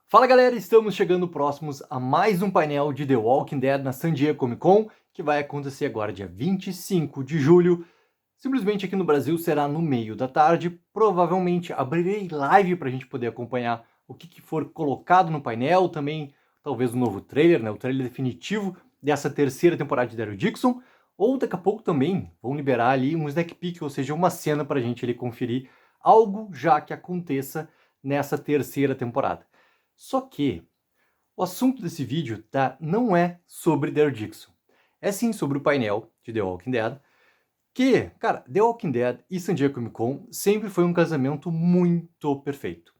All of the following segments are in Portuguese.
Fala galera, estamos chegando próximos a mais um painel de The Walking Dead na San Diego Comic Con, que vai acontecer agora dia 25 de julho. Simplesmente aqui no Brasil será no meio da tarde, provavelmente abrirei live para a gente poder acompanhar o que for colocado no painel, também talvez o novo trailer, né, o trailer definitivo dessa terceira temporada de Daryl Dixon, ou daqui a pouco também vão liberar ali um snack peek, ou seja, uma cena para a gente ali conferir algo já que aconteça nessa terceira temporada. Só que o assunto desse vídeo não é sobre Daryl Dixon. É sim sobre o painel de The Walking Dead, que, cara, The Walking Dead e San Diego Comic Con sempre foi um casamento muito perfeito.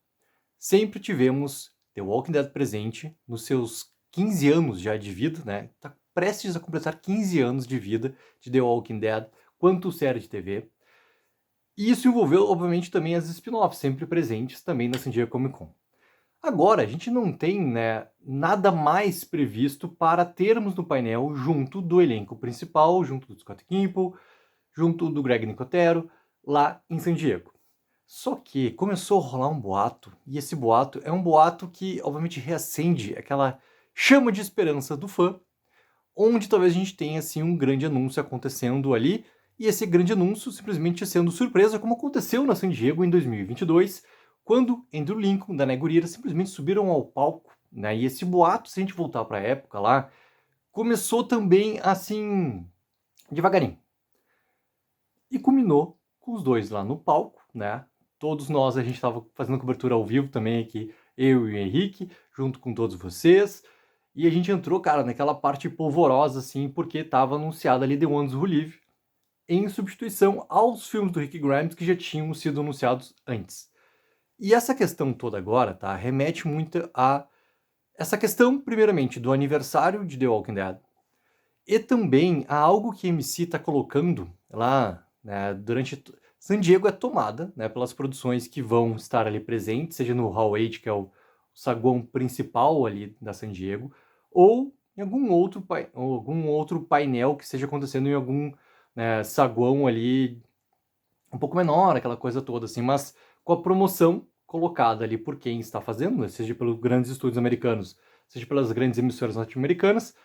Sempre tivemos The Walking Dead presente nos seus 15 anos já de vida, né? Tá prestes a completar 15 anos de vida de The Walking Dead, quanto série de TV. E isso envolveu, obviamente, também as spin-offs, sempre presentes também na San Diego Comic Con. Agora, a gente não tem, né, nada mais previsto para termos no painel junto do elenco principal, junto do Scott Gimple, junto do Greg Nicotero, lá em San Diego. Só que começou a rolar um boato, e esse boato é um boato que, obviamente, reacende aquela chama de esperança do fã, onde talvez a gente tenha, assim, um grande anúncio acontecendo ali, e esse grande anúncio simplesmente sendo surpresa, como aconteceu na San Diego em 2022, quando Andrew Lincoln, da Negurira, simplesmente subiram ao palco, né? E esse boato, se a gente voltar para a época lá, começou também assim, devagarinho. E culminou com os dois lá no palco, né? Todos nós, a gente estava fazendo cobertura ao vivo também aqui, eu e o Henrique, junto com todos vocês. E a gente entrou, cara, naquela parte polvorosa, assim, porque estava anunciado ali The Ones Who Live, em substituição aos filmes do Rick Grimes que já tinham sido anunciados antes. E essa questão toda agora, tá, remete muito a essa questão, primeiramente, do aniversário de The Walking Dead, e também a algo que a AMC está colocando lá, né, durante... San Diego é tomada, né, pelas produções que vão estar ali presentes, seja no Hall 8, que é o saguão principal ali da San Diego, ou em algum outro painel que esteja acontecendo em algum, né, saguão ali um pouco menor, aquela coisa toda assim, mas com a promoção colocada ali por quem está fazendo, né, seja pelos grandes estúdios americanos, seja pelas grandes emissoras norte-americanas,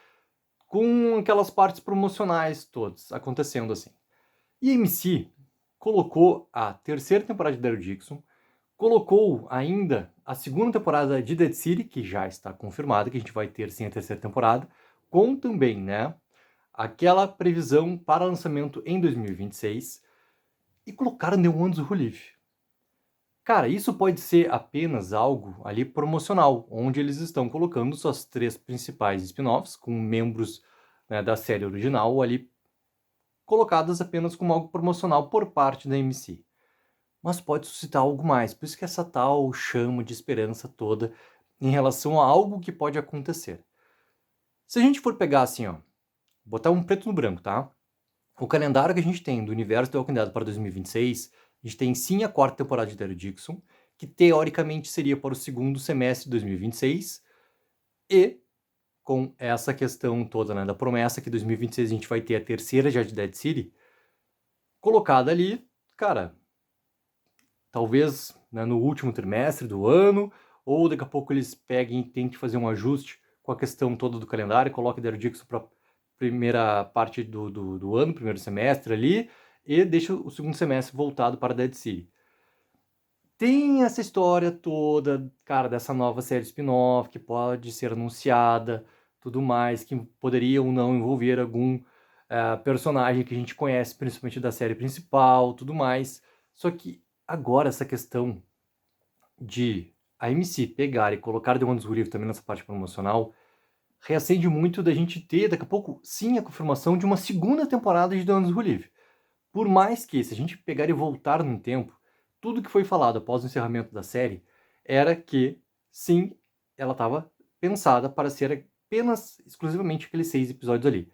com aquelas partes promocionais todas acontecendo assim. E a AMC colocou a terceira temporada de Daryl Dixon, colocou ainda a segunda temporada de Dead City, que já está confirmada, que a gente vai ter sim a terceira temporada, com também, né, aquela previsão para lançamento em 2026, e colocaram The Ones Who Live. Cara, isso pode ser apenas algo ali promocional, onde eles estão colocando suas três principais spin-offs, com membros, né, da série original ali, colocadas apenas como algo promocional por parte da AMC. Mas pode suscitar algo mais, por isso que essa tal chama de esperança toda em relação a algo que pode acontecer. Se a gente for pegar assim, ó, botar um preto no branco, tá? O calendário que a gente tem do universo do Walking Dead para 2026, a gente tem sim a quarta temporada de Daryl Dixon, que teoricamente seria para o segundo semestre de 2026, e com essa questão toda, né, da promessa que em 2026 a gente vai ter a terceira já de Dead City, colocada ali, cara, talvez, né, no último trimestre do ano, ou daqui a pouco eles peguem e tentem fazer um ajuste com a questão toda do calendário, coloquem Daryl Dixon para primeira parte do ano, primeiro semestre ali, e deixa o segundo semestre voltado para Dead City. Tem essa história toda, cara, dessa nova série spin-off que pode ser anunciada, tudo mais, que poderia ou não envolver algum personagem que a gente conhece, principalmente da série principal, tudo mais. Só que agora essa questão de a MC pegar e colocar The Ones Who Live também nessa parte promocional reacende muito da gente ter, daqui a pouco, sim, a confirmação de uma segunda temporada de The Ones Who Live. Por mais que, se a gente pegar e voltar no tempo, tudo que foi falado após o encerramento da série era que, sim, ela estava pensada para ser apenas, exclusivamente, aqueles 6 episódios ali.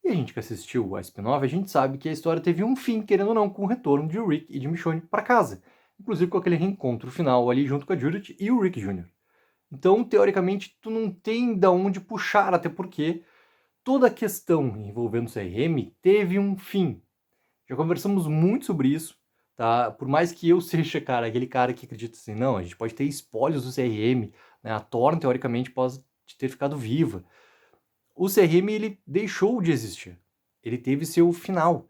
E a gente que assistiu a spin-off, a gente sabe que a história teve um fim, querendo ou não, com o retorno de Rick e de Michonne para casa. Inclusive com aquele reencontro final ali junto com a Judith e o Rick Jr. Então, teoricamente, tu não tem da onde puxar, até porque toda a questão envolvendo o CRM teve um fim. Já conversamos muito sobre isso, tá? Por mais que eu seja, cara, aquele cara que acredita assim, não, a gente pode ter espólios do CRM, né? A Thorne, teoricamente, pode ter ficado viva. O CRM, ele deixou de existir. Ele teve seu final.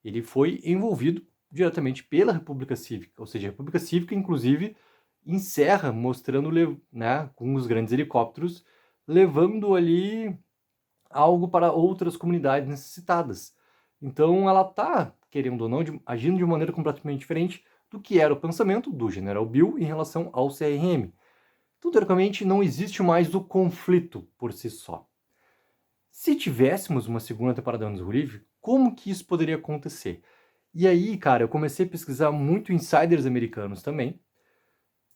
Ele foi envolvido diretamente pela República Cívica. Ou seja, a República Cívica, inclusive, encerra mostrando, né, com os grandes helicópteros, levando ali algo para outras comunidades necessitadas. Então ela está, querendo ou não, agindo de uma maneira completamente diferente do que era o pensamento do General Bill em relação ao CRM. Então, teoricamente, não existe mais o conflito por si só. Se tivéssemos uma segunda temporada de Anos do Livre, como que isso poderia acontecer? E aí, cara, eu comecei a pesquisar muito insiders americanos também,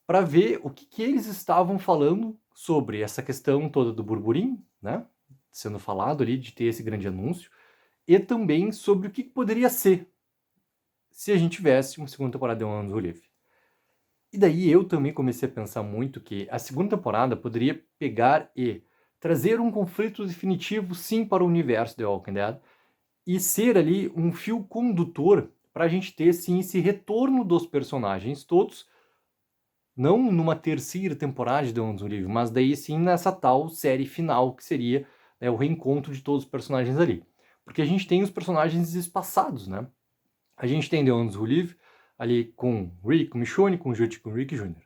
para ver o que eles estavam falando sobre essa questão toda do burburinho, né? Sendo falado ali de ter esse grande anúncio, e também sobre o que poderia ser se a gente tivesse uma segunda temporada de Anos do Livre. E daí eu também comecei a pensar muito que a segunda temporada poderia pegar e trazer um conflito definitivo, sim, para o universo de The Walking Dead, e ser ali um fio condutor para a gente ter, sim, esse retorno dos personagens todos, não numa terceira temporada de The One Livre, mas daí sim nessa tal série final, que seria, né, o reencontro de todos os personagens ali. Porque a gente tem os personagens espaçados, né? A gente tem The One Livre ali com Rick, com Michonne, com Judith, com Rick Jr.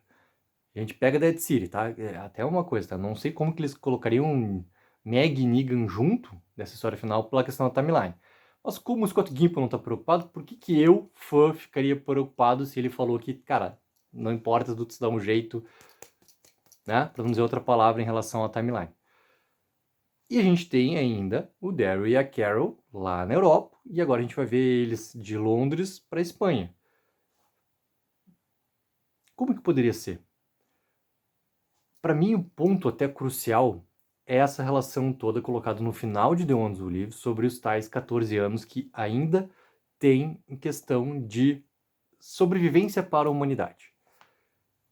A gente pega Dead City, tá? É até uma coisa, tá? Não sei como que eles colocariam Meg e Negan junto nessa história final pela questão da timeline. Mas como o Scott Gimple não tá preocupado, por que eu, fã, ficaria preocupado se ele falou que, cara, não importa, tu dá um jeito, né? Pra não dizer outra palavra em relação à timeline. E a gente tem ainda o Daryl e a Carol lá na Europa, e agora a gente vai ver eles de Londres para Espanha. Como que poderia ser? Para mim, o ponto até crucial é essa relação toda colocada no final de The One do livro sobre os tais 14 anos que ainda tem em questão de sobrevivência para a humanidade.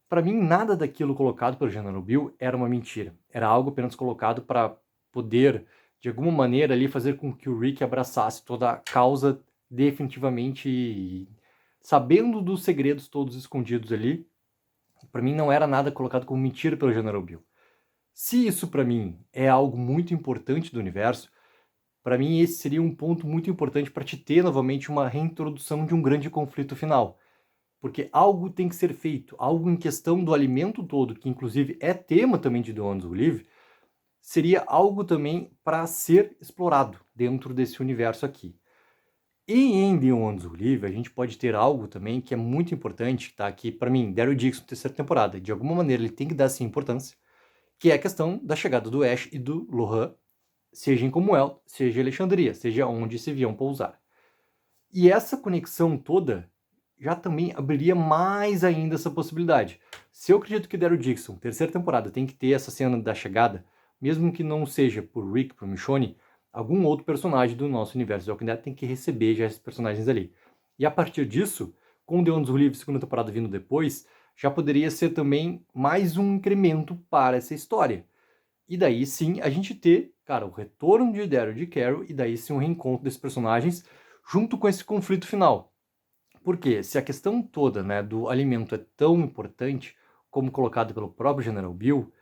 Para mim, nada daquilo colocado pelo General Bill era uma mentira. Era algo apenas colocado para poder, de alguma maneira, ali fazer com que o Rick abraçasse toda a causa definitivamente, sabendo dos segredos todos escondidos ali. Para mim, não era nada colocado como mentira pelo General Bill. Se isso para mim é algo muito importante do universo, para mim esse seria um ponto muito importante para te ter novamente uma reintrodução de um grande conflito final. Porque algo tem que ser feito, algo em questão do alimento todo, que inclusive é tema também de The Ones Who Live, seria algo também para ser explorado dentro desse universo aqui. E em The Ones Who Live, a gente pode ter algo também que é muito importante, tá? Que para mim, Daryl Dixon, terceira temporada, de alguma maneira ele tem que dar essa importância, que é a questão da chegada do Ash e do Lohan, seja em Commonwealth, seja em Alexandria, seja onde se viam pousar. E essa conexão toda já também abriria mais ainda essa possibilidade. Se eu acredito que Daryl Dixon, terceira temporada, tem que ter essa cena da chegada, mesmo que não seja por Rick, por Michonne, algum outro personagem do nosso universo de Walking Dead tem que receber já esses personagens ali. E a partir disso, com The Ones Who Live, segunda temporada vindo depois, já poderia ser também mais um incremento para essa história. E daí sim a gente ter, cara, o retorno de Daryl e de Carol, e daí sim o reencontro desses personagens junto com esse conflito final. Porque se a questão toda, né, do alimento é tão importante, como colocado pelo próprio General Bill,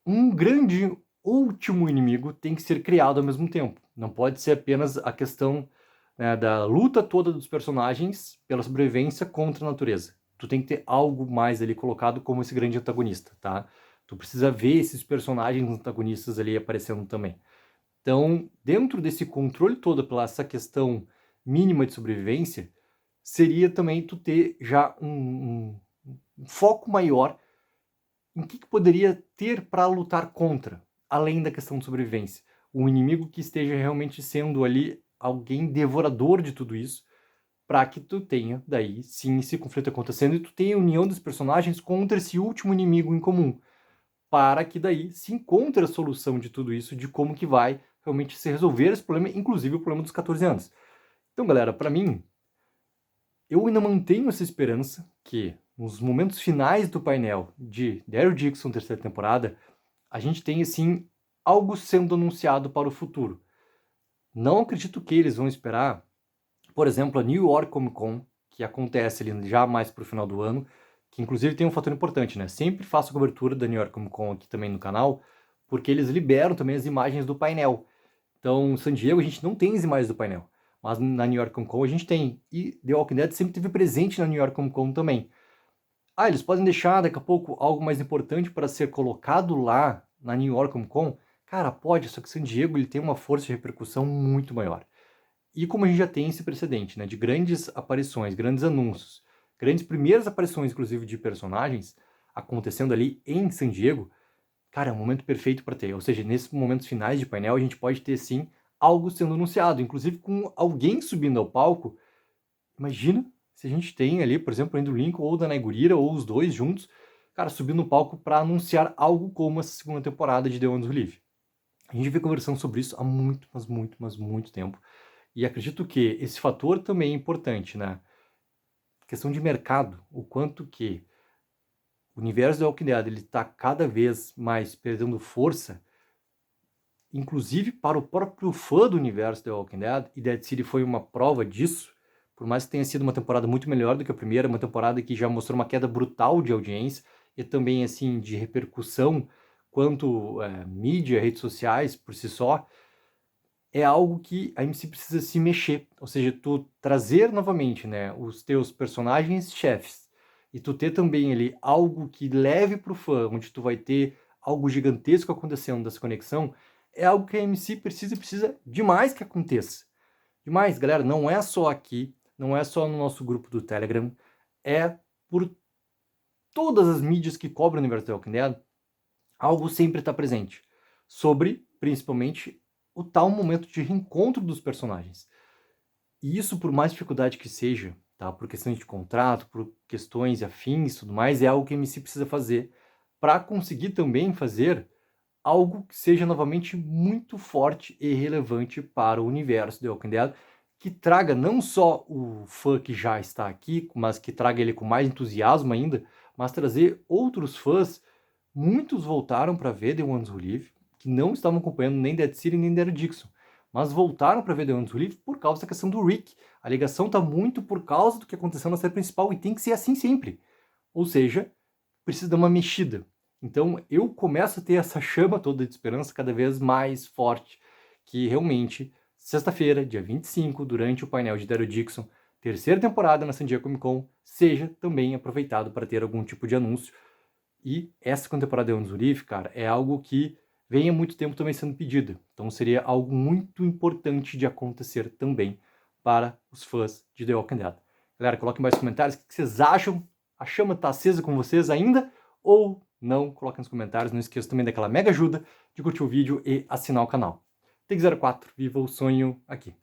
um grande último inimigo tem que ser criado ao mesmo tempo. Não pode ser apenas a questão, né, da luta toda dos personagens pela sobrevivência contra a natureza. Tu tem que ter algo mais ali colocado como esse grande antagonista, tá? Tu precisa ver esses personagens antagonistas ali aparecendo também. Então, dentro desse controle todo pela essa questão mínima de sobrevivência, seria também tu ter já um foco maior em que poderia ter para lutar contra, além da questão de sobrevivência. Um inimigo que esteja realmente sendo ali alguém devorador de tudo isso, para que tu tenha daí sim esse conflito acontecendo e tu tenha a união dos personagens contra esse último inimigo em comum, para que daí se encontre a solução de tudo isso, de como que vai realmente se resolver esse problema, inclusive o problema dos 14 anos. Então, galera, para mim, eu ainda mantenho essa esperança que nos momentos finais do painel de Daryl Dixon, terceira temporada, a gente tem, assim, algo sendo anunciado para o futuro. Não acredito que eles vão esperar, por exemplo, a New York Comic Con, que acontece ali já mais para o final do ano, que inclusive tem um fator importante, né? Sempre faço cobertura da New York Comic Con aqui também no canal, porque eles liberam também as imagens do painel. Então, em San Diego a gente não tem as imagens do painel, mas na New York Comic Con a gente tem. E The Walking Dead sempre teve presente na New York Comic Con também. Ah, eles podem deixar daqui a pouco algo mais importante para ser colocado lá na New York Comic Con? Cara, pode, só que San Diego ele tem uma força de repercussão muito maior. E como a gente já tem esse precedente, né, de grandes aparições, grandes anúncios, grandes primeiras aparições, inclusive, de personagens acontecendo ali em San Diego, cara, é um momento perfeito para ter. Ou seja, nesses momentos finais de painel, a gente pode ter, sim, algo sendo anunciado, inclusive com alguém subindo ao palco. Imagina se a gente tem ali, por exemplo, o Andrew Lincoln ou o Danai Gurira, ou os dois juntos, cara, subindo no palco para anunciar algo como essa segunda temporada de The Ones Who Live. A gente vem conversando sobre isso há muito, mas muito tempo. E acredito que esse fator também é importante, né? Questão de mercado, o quanto que o universo do Walking Dead está cada vez mais perdendo força, inclusive para o próprio fã do universo do Walking Dead, e Dead City foi uma prova disso, por mais que tenha sido uma temporada muito melhor do que a primeira, uma temporada que já mostrou uma queda brutal de audiência, e também assim de repercussão, quanto mídia, redes sociais por si só, é algo que a MC precisa se mexer, ou seja, tu trazer novamente, né, os teus personagens chefes, e tu ter também ali algo que leve pro fã, onde tu vai ter algo gigantesco acontecendo dessa conexão, é algo que a MC precisa demais que aconteça. Demais, galera, não é só aqui, não é só no nosso grupo do Telegram, é por todas as mídias que cobrem o universo do Walking Dead, algo sempre está presente, sobre, principalmente, o tal momento de reencontro dos personagens. E isso, por mais dificuldade que seja, tá? Por questões de contrato, por questões afins e tudo mais, é algo que a MC precisa fazer para conseguir também fazer algo que seja novamente muito forte e relevante para o universo de Walking Dead, que traga não só o fã que já está aqui, mas que traga ele com mais entusiasmo ainda, mas trazer outros fãs. Muitos voltaram para ver The Ones Who Live, que não estavam acompanhando nem Dead City nem Daryl Dixon, mas voltaram para ver The Ones Who Live por causa da questão do Rick. A ligação está muito por causa do que aconteceu na série principal e tem que ser assim sempre. Ou seja, precisa dar uma mexida. Então eu começo a ter essa chama toda de esperança cada vez mais forte, que realmente, sexta-feira, dia 25, durante o painel de Daryl Dixon, terceira temporada na San Diego Comic Con, seja também aproveitado para ter algum tipo de anúncio. E essa segunda temporada de Ones Who Live, cara, é algo que vem há muito tempo também sendo pedido. Então seria algo muito importante de acontecer também para os fãs de The Walking Dead. Galera, coloquem mais comentários o que vocês acham. A chama está acesa com vocês ainda? Ou não? Coloquem nos comentários. Não esqueça também daquela mega ajuda de curtir o vídeo e assinar o canal. Take04, viva o sonho aqui.